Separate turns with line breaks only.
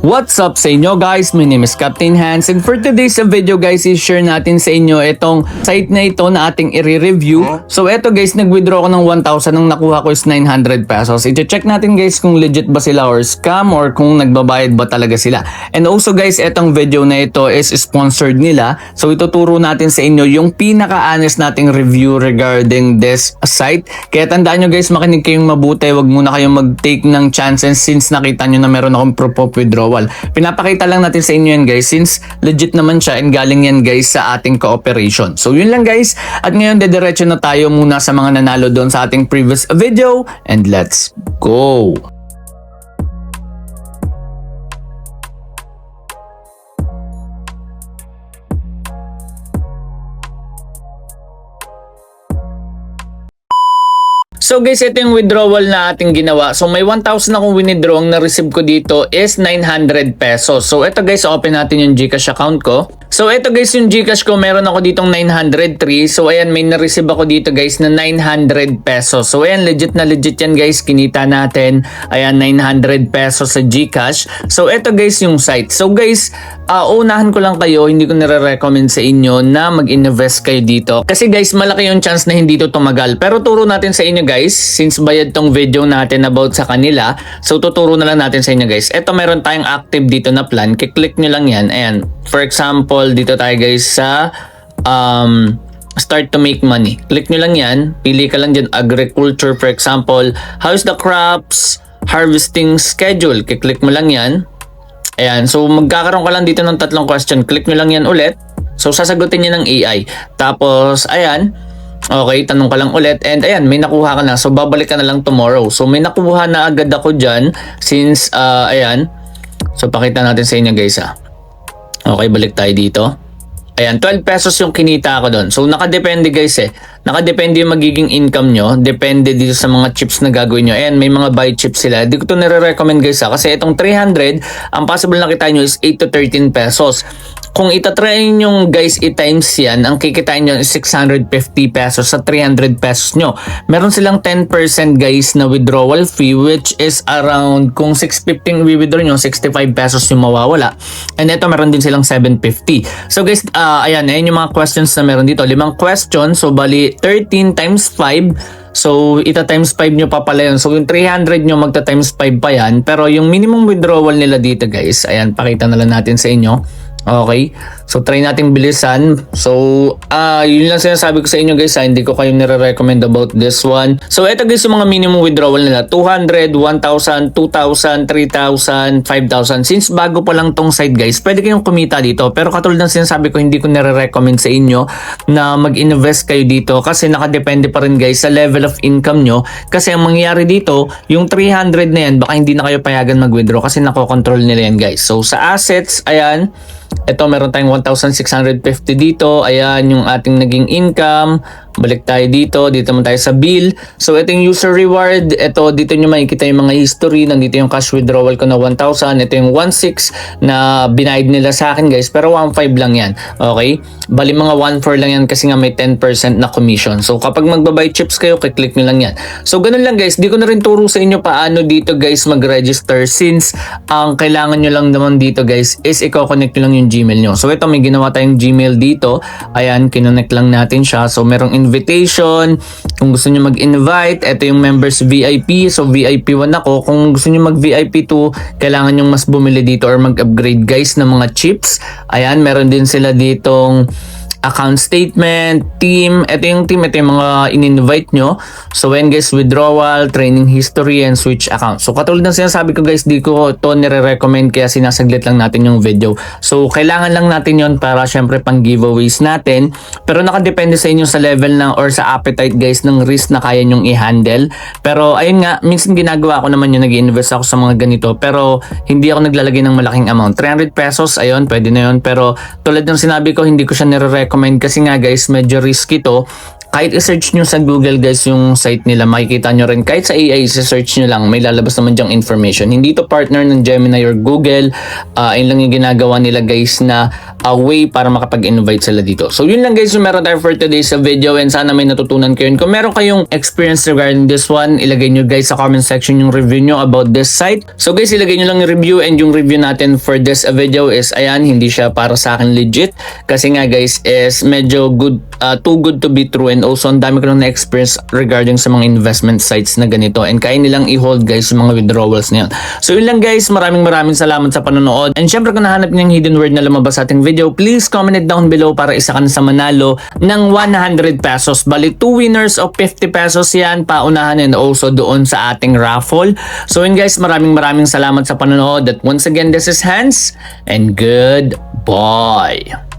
What's up sa inyo guys? My name is Captain Hans and for today's video guys i-share natin sa inyo itong site na ito na ating i-review. So eto guys, nag-withdraw ko ng 1,000, ang nakuha ko is 900 pesos. I-check natin guys kung legit ba sila or scam or kung nagbabayad ba talaga sila. And also guys, etong video na ito is sponsored nila. So ituturo natin sa inyo yung pinaka-honest nating review regarding this site. Kaya tandaan nyo guys, makinig kayong mabuti. Wag muna kayong mag-take ng chances since nakita nyo na meron akong proof of withdrawal. Pinapakita lang natin sa inyo yan guys since legit naman siya and galing yan guys sa ating cooperation. So yun lang guys, at ngayon dediretso na tayo muna sa mga nanalo doon sa ating previous video and let's go! So guys, ito yung withdrawal na ating ginawa. So may 1,000 akong winidraw, ang na-receive ko dito is 900 pesos. So ito guys, open natin yung GCash account ko. So ito guys, yung GCash ko, meron ako ditong 903. So ayan, may na-receive ako dito guys na 900 pesos. So ayan, legit na legit yan guys, kinita natin. Ayan, 900 pesos sa GCash. So ito guys yung site. So guys, unahan ko lang kayo, hindi ko nire-recommend sa inyo na mag-invest kayo dito. Kasi guys, malaki yung chance na hindi to tumagal. Pero turo natin sa inyo guys, since bayad tong video natin about sa kanila, so tuturo na lang natin sa inyo guys. Ito meron tayong active dito na plan, kiklik nyo lang yan. Ayan, for example, dito tayo guys sa start to make money. Click nyo lang yan, pili ka lang dyan agriculture, for example, how's the crops harvesting schedule, kiklik mo lang yan. Ayan, so magkakaroon ka lang dito ng tatlong question, click nyo lang yan ulit. So sasagutin niya ng AI. Tapos ayan, okay, tanong ka lang ulit and ayan, may nakuha ka na. So babalik ka na lang tomorrow. So may nakuha na agad ako dyan since ayan. So pakita natin sa inyo guys ha. Okay, balik tayo dito. Ayan, 12 pesos yung kinita ko doon. So nakadepende guys eh. Nakadepende yung magiging income nyo. Depende dito sa mga chips na gagawin nyo. Ayan, may mga buy chips sila. Di ko ito nire-recommend guys ha. Kasi itong 300, ang possible na kita nyo is 8 to 13 pesos. Kung itatry nyo guys i-times yan, ang kikitain nyo is 650 pesos sa 300 pesos nyo. Meron silang 10% guys na withdrawal fee which is around, kung 650 withdraw nyo, 65 pesos yung mawawala. And ito meron din silang 750. So guys, ayan yung mga questions na meron dito. 5 questions, so bali 13 times 5. So, ita times 5 nyo pa pala yun. So, yung 300 nyo magta times 5 pa yan. Pero yung minimum withdrawal nila dito guys, ayan, pakita na lang natin sa inyo. Okay, so try nating bilisan. So yun lang sinasabi ko sa inyo guys ha. Hindi ko kayo nire-recommend about this one. So eto guys yung mga minimum withdrawal nila, 200, 1,000, 2,000, 3,000, 5,000. Since bago pa lang tong site guys, pwede kayong kumita dito. Pero katulad ng sinasabi ko, hindi ko nire-recommend sa inyo na mag-invest kayo dito kasi nakadepende pa rin guys sa level of income nyo. Kasi ang mangyayari dito, yung 300 na yan, baka hindi na kayo payagan mag-withdraw kasi nakokontrol nila yan guys. So sa assets, ayan, ito meron tayong 1,650 dito. Ayan yung ating naging income. Balik tayo dito. Dito naman tayo sa bill. So ito yung user reward. Ito dito nyo makikita yung mga history. Nandito yung cash withdrawal ko na 1,000. Ito yung 1,600 na binayad nila sa akin guys. Pero 1,500 lang yan. Okay? Bali mga 1,400 lang yan kasi nga may 10% na commission. So kapag magbabay chips kayo, kiklik nyo lang yan. So ganun lang guys. Di ko na rin turo sa inyo paano dito guys mag-register since ang kailangan nyo lang naman dito guys is i-connect nyo lang yung Gmail nyo. So ito may ginawa tayong Gmail dito. Ayan, kinonect lang natin siya. So merong invitation. Kung gusto nyo mag-invite, ito yung members VIP. So VIP 1 ako. Kung gusto nyo mag-VIP 2, kailangan nyo mas bumili dito or mag-upgrade guys ng mga chips. Ayan, meron din sila ditong account statement, team. Ito yung team, ito yung mga in-invite nyo. So when guys, withdrawal, training history, and switch account. So katulad ng sinasabi ko guys, di ko ito nire-recommend kaya sinasaglit lang natin yung video. So kailangan lang natin yon para syempre pang giveaways natin. Pero nakadepende sa inyo sa level ng or sa appetite guys ng risk na kaya nyong i-handle. Pero ayun nga, minsan ginagawa ko naman yung nag-invest ako sa mga ganito. Pero hindi ako naglalagay ng malaking amount. 300 pesos, ayun, pwede na yun. Pero tulad ng sinabi ko, hindi ko siya nire-recommend kasi nga guys, medyo risky to. Kahit i-search nyo sa Google guys yung site nila, makikita nyo rin. Kahit sa AI, i-search nyo lang, may lalabas naman dyang information. Hindi to partner ng Gemini or Google. Ayun lang yung ginagawa nila guys na a way para makapag-invite sila dito. So yun lang guys yung meron tayo for today's video, and sana may natutunan kayo. Kung meron kayong experience regarding this one, ilagay nyo guys sa comment section yung review nyo about this site. So guys, ilagay nyo lang yung review, and yung review natin for this video is ayan, hindi siya para sa akin legit kasi nga guys is medyo too good to be true, and also ang dami ko lang na-experience regarding sa mga investment sites na ganito, and kaya nilang i-hold guys yung mga withdrawals na yan. So yun lang guys, maraming salamat sa panonood, and syempre kung nahanap niyo yung hidden word na lumabas sa ating video, please comment it down below para isa ka na sa manalo ng 100 pesos. Bali 2 winners of 50 pesos yan, paunahan, and also doon sa ating raffle. So yun guys, maraming salamat sa panonood, at once again, this is Hans, and goodbye.